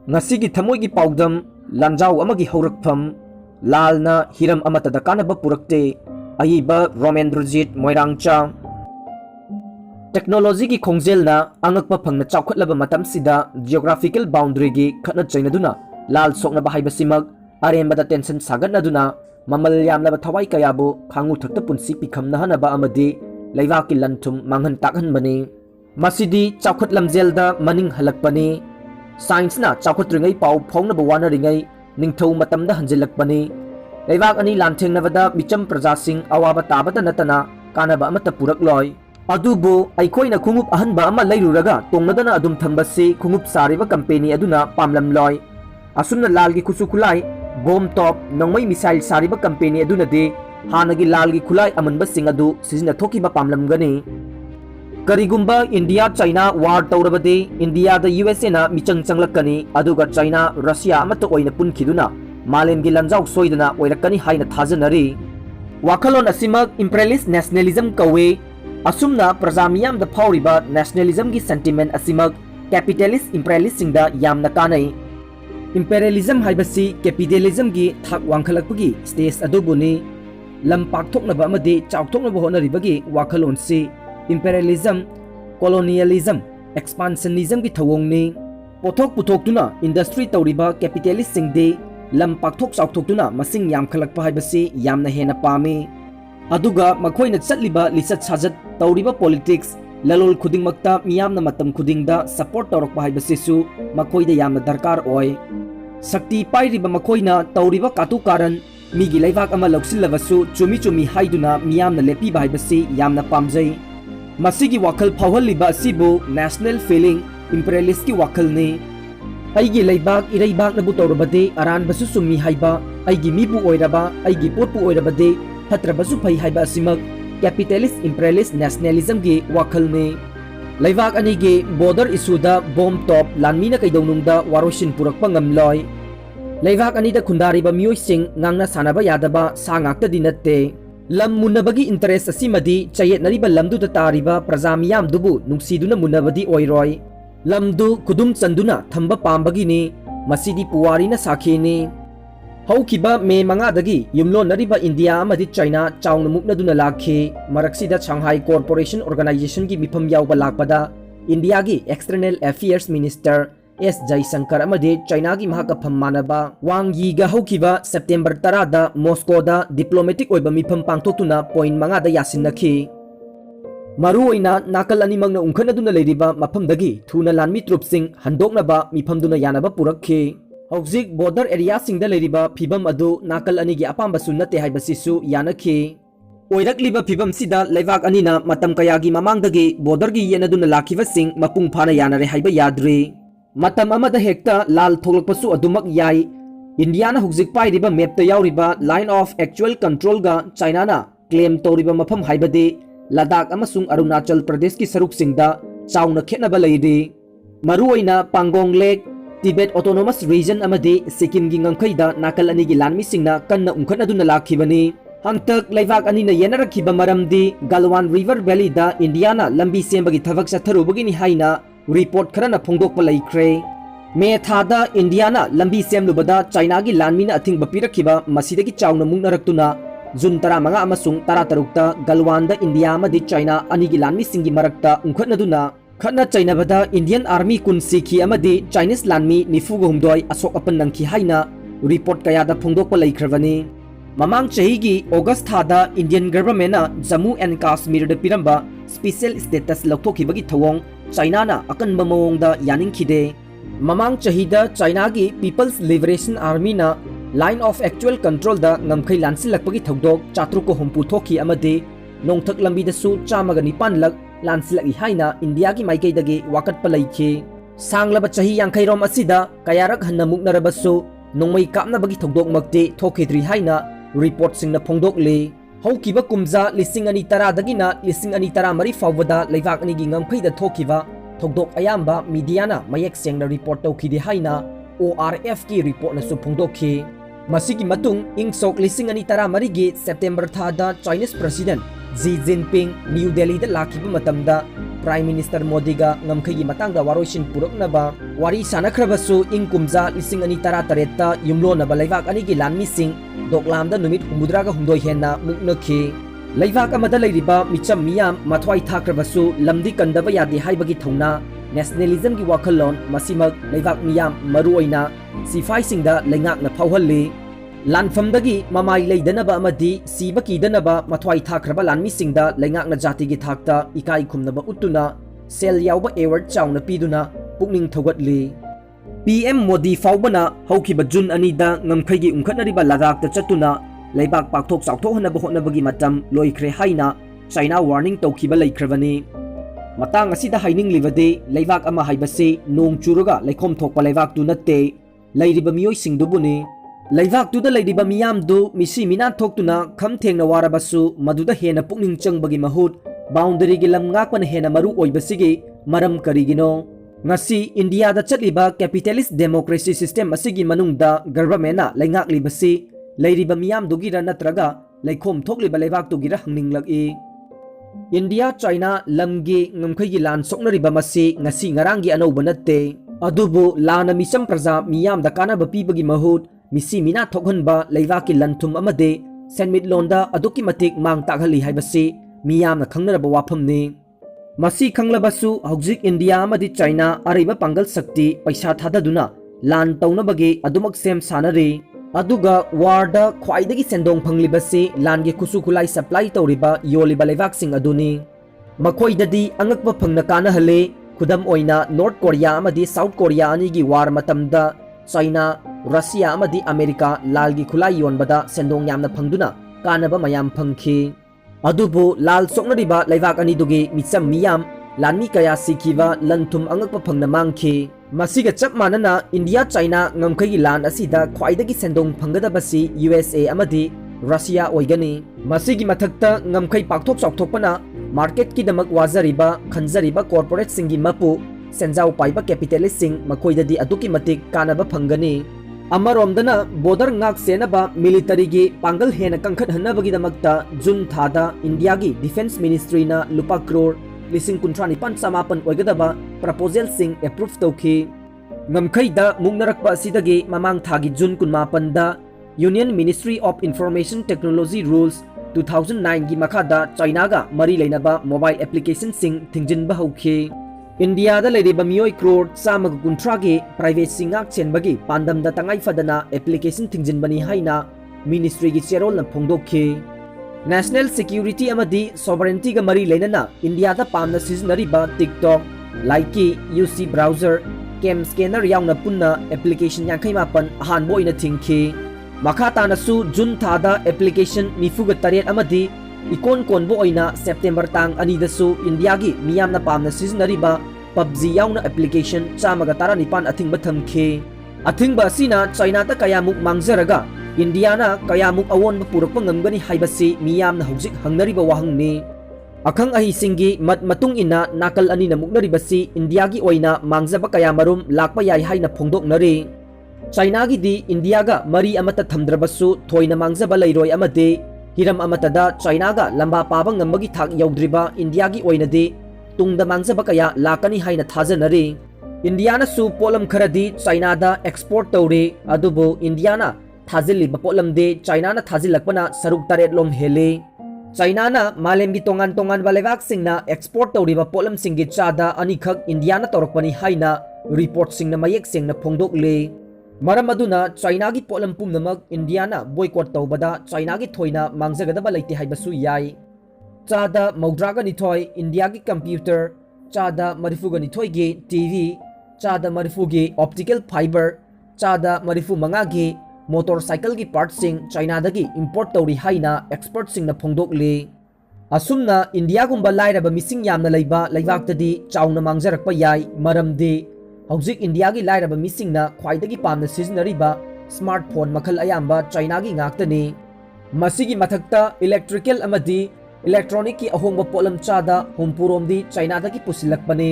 Ngasigi thamoigi paudam Lanjao Amagi Hourakfam Lalna Hiram Amattada Kanaba Purakte Ayiba Romendrajit Moirangcha Technology ki khongjelna angakpa phangna chawkhatlaba matamsida geographical boundary gi khatna chainaduna lal sokna bahai basimag arembada tension sagatnaduna mamal yamlaba thawai kayabu khangu thakta punsi pikhamna hanaba amadi leibaki lanthum manghan takhanbani masidi chawkhat lamjelda maning halakpani science na chawkhatringai pau phongna bawana ringai ningthau matamda hanjilakpani leibak ani lanthengna micham praja sing awaba tabata natana kanaba amata purakloi adubo aikoina khungup ahanba ama leiruraga tongnadana adum thambasi khungup sariba company aduna pamlamloi asumna lalgi khusu khulai bomb top nongmai missile sariba company aduna de hanagi lalgi khulai amanba sing adu sizina thokiba pamlamgani karigumba India China war tawrabade India da USA na michang changlakani aduga China Russia amata oina punkhiduna malemgi lanjau soidana oirakani haina thajanari wakhalon asimak imperialist nationalism kawe asumna prajamiyam da phawriba nationalism gi sentiment asimak capitalist imperialist singda yamna kanai imperialism haibasi capitalism gi thak wangkhalakpagi stage adubuni lampak thoknaba amadi chawthoknaba honaribagi wakhalon si imperialism colonialism expansionism gi thawongni pothok puthokduna industry tawriba capitalist singde lampak thok chawthoktuna masing yamkhalakpa haibasi yamna hena pami aduga makhoina chatliba lisat sajat tawriba politics lalol khudingmakta miyamna matam khudingda support tawrakpa haibasisu makhoida yamna darkar oi sakti pairiba makhoina tawriba katu karan migi leibak ama loksilavasu chumi chumi haiduna miyamna lepi haibasi yamna pamjai masigi wakhal phawhalliba asibu national feeling imperialist ki wakhalni aigi leibak ireibak nabu tawrabade aran basu summi haiba aigi mibu oiraba aigi potpu oirabade Hatrabasu pai haiba asimak capitalist imperialist nationalism gi wakhalni leibak ani gi border issue da bomb top lanmina kaidawnungda waroshin purakpa ngamloi leibak ani da khundariba miyoi sing ngangna sanaba yadaba sangakta dinatte lam munabagi interest asimadi chayet nariba lamdu da tariba prajamiyam dubu nungsiduna munabadi oiroi lamdu kudum chanduna thamba pambagi ni masidi puwarina sakhini haukiba me mangadagi yumlon nariba India amadi China chawna muknaduna lakhi maraksida Shanghai Corporation Organization gi mifam yawba lakpada India gi External Affairs Minister S Jaisankar amadi China gi mahaka phammanaba wangyi ga haukiba September 10 da Moscow da diplomatic oiba mifam pangthoktuna point manga da yasinakhi maruoina nakal ani mangna ungkhanaduna leiriba mafamdagi thuna lanmi trupsing handoknaba mifamduna yanaba purakhi hauzik border area singda leiriba phibam adu nakal ani gi apamba sunnate haibasisu yanakhi oirakliba phibam sida leibak ani na matam kaya gi mamangdagi border gi yenaduna lakhiba sing mapung phana yanare haiba yadre matam amada hekta lal tholakpasu adumak yai India na hauzik pairiba map ta yauriba line of actual control ga China na claim toriba mafam haibade Ladakh amasung Arunachal Pradesh ki saruk singda chawna khetnaba leiri maruoina Pangong Lake Tibet Autonomous Region amadi Sikkim gi ngangkhaida nakal ani gi lanmi singna kanna ungkhanaduna lakhibani hangtak leibak ani na yenarakhiba maramdi Galwan River Valley da India na lambi sembagi thabak satharubagi ni haina report kharana phongdokpa laikhre me thada India na lambi semlubada China gi lanmi na athingba pirakhiba masidagi chawna mungnaraktuna June 15 amasung 16 ta Galwan da India amadi China ani gi lanmi singi marakta ungkhanaduna khana China bada Indian Army kun sikhi amadi Chinese lanmi nifugo humdoi asok apan nangki haina report kaya da phongdokpa laikhravani mamang chahi gi August thada Indian government na Jammu and Kashmir da piramba special status laukthokibagi thawong China na akanba mawong da yaningkhide mamang chahi da China gi People's Liberation Army na line of actual control da ngamkhai lansilakpagi thogdok chatruko humpu thoki amadi nongthak lambi da su chamaga nipan lak lansilaki haina India ki maikaidagi wakatpa laikhi sanglaba chahi yankairom asida kayarak hanna muknarabasu nongmai kapnabagi thogdok makti thokhidri haina report singna phongdokle haukiba kumja lising ani tara dagina lising ani tara mari fawada leibak ani gi ngamkhaida thokiba thogdok ayamba media na mayek sengna report tawkhidi haina ORF ki report na su phongdokhi masigi matung ing sok lising ani tara mari gi September thada Chinese President Xi Jinping New Delhi da lakiba matamda Prime Minister Modi ga ngamkhai matangda waroisin puraknaba wari sanakhrabasu ingkumja 2018 ta yumlonaba leibak ani gi lanmi sing doklamda numit humudra ga humdoi henna muknakhi leibak amada leiriba micham miyam mathwai thakrabasu lamdi kandaba yadi haibagi thongna nationalism gi wakhalon masimak leibak miyam maruoina sifai singda lengakna phauhalli Lanfamdagi mamai leidanaba amadi siba kidanaba mathwai thakraba lanmi singda lengakna jati gi thakta ikai khumnaba utuna sel yauba award chawna piduna pukning thogatli PM Modi faubana haukiba June anida ngamkhai gi umkhatnariba Ladakh ta chatuna leibak pakthok chawthohanaba hotnabagi matam loikhre haina China warning tawkiba leikhrabani matang asida haining livade leibak ama haibase nong churaga leikhom thokpa leibak tu natte leiriba miyoi singdubuni Leivak tuda leidiba miyam du misi mina thoktuna kham thengna warabasu maduda hena pukning changbagi mahut boundary gi lam ngakpan hena maru oibasigi maram karigino ngasi India da chatliba capitalist democracy system asigi manungda government na leingak libasi leiriba miyam dugira natraga leikhom thokliba leivak tugira hangninglaki India China lamgi ngamkhai gi lan soknariba masi ngasi ngarangi anauba natte adubu lana misam praja miyam da kanaba pibagi mahut misi mina thokhanba leivaki lanthum amade senmit londa aduki matik mang takhali haibasi miyamna khangnaraba wafamni masi khanglabasu hojik India amadi China ariba pangal sakti paisa thadaduna lan taunabagi adumak sem sanari aduga warda khwaidagi sendong phanglibasi lange khusu khulai supply tawriba yoliba leivak sing aduni makhoidadi angakba phangna kana hale khudam oina North Korea amadi South Korea ani gi war matamda China Russia amadi America lalgi khulai yonbada sendong yamna phangduna kanaba mayam phangki adubu lal soknariba leivak ani dugi micham miyam lanmi kaya sikhiba lanthum angakpa phangna mangki masiga chap manana India China ngamkhai lan asida khwaidagi sendong phanggadabasi USA amadi Russia oigani masigi mathakta ngamkhai pakthok chawthokpana market ki damak wazariba khanjariba corporate singi mapu senjau paiba capitalist sing makhoidadi aduki matik kanaba phangani Amaromdana border ngak senaba military gi pangal hena kangkhat hanabagi damakta June thada India gi Defense Ministry na lupa crore lising kuntrani pan samapan oigadaba proposal sing approve tawki ngamkhai da mungnarakpa asidagi mamang thagi June kunmapan da Union Ministry of Information Technology Rules 2009 gi makhada China ga mari leinaba mobile application sing thingjinba hauki India da leiriba miyoi crore samag kuntragi private singak chenbagi pandam da tangai fadana application thingjinbani haina ministry gi cherol na phongdokhi national security amadi sovereignty ga mari leinana India da pamna siznariba TikTok Likey UC browser cam scanner yauna punna application yankai mapan ahan boina thingki makata na su June thada application nifuga taret amadi ikon konbo oina September tang ani da su India gi miyamna pamna siznariba PUBG yauna application chamaga tara nipan athingba thamki athingba sina China ta kayamuk mangjaraga India na kayamuk awonba purakpa ngamgani haibasi miyamna hojik hangnariba wahangni akhang ahi singi mat matung ina nakal ani na muknaribasi India gi oina mangjaba kayamarum lakpa yai haina phongdoknari China gi di India ga mari amata thamdrabasu thoina mangjaba leiroi amade Hiram Amattada China ga lamba paba ngambagi thak yaudriba India gi oinadi tungda mangjaba kaya lakani haina thajanari India na su polam kharadi China da export tawre adubu India na thajiliba polam de China na thajilakpana saruk taret lom hele China na malemgi tongan balewak singna export tawriba polam singi chada anikhak India na torokpani haina report singna mayek singna phongdokle maram aduna China gi polam pumnamak India na boycott tawbada China gi thoina mangjagadaba leite haibasu yai chada maudraga ni thoi India gi computer chada marifuga ni thoi gi TV chada marifu gi optical fiber chada marifu manga gi motorcycle gi parts sing China dagi import tawri haina expert sing na phongdokle asumna India gumba lairaba mising yamna leiba leiwaktadi chauna mangjarakpa yai maramdi hojik India gi lairaba mising na khwaidagi pamna siznariba smartphone makhal ayamba China gi ngaktani masigi mathakta electrical amadi electronic ki ahongba polam chada hompuromdi China dagi pusilakpani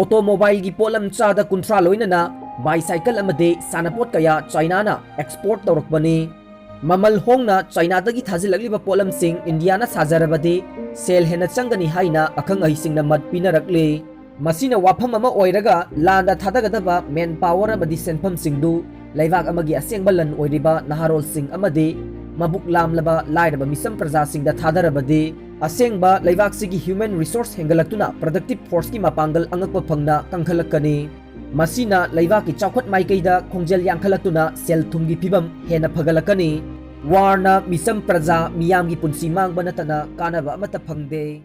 automobile gi polam chada kuntra loina na bicycle amade sanapot kaya China na export tawrakpani Mamal hongna China-dagi thazilakliba polamsing India-na sajarabadi sel hena changani haina akhang ahisingna mat pinarakli. Masina wafam ama oiraga landa thadagadaba manpower amadi senphamsingdu laibak amagi asengba lan oiriba naharolsing amadi mabuk lamlaba lairaba misam prajasingda thadarabadi asengba laibaksigi human resource hengalaktuna productive force ki mapanggal angakpa phangna kangkhalakani. Masina laibaki chawkhat maikaida khongjel yangkhalatuna sel thumgi phibam hena phagalakani. Warna misam praja miyamgi punsi mangba natana kanaba amata phangde.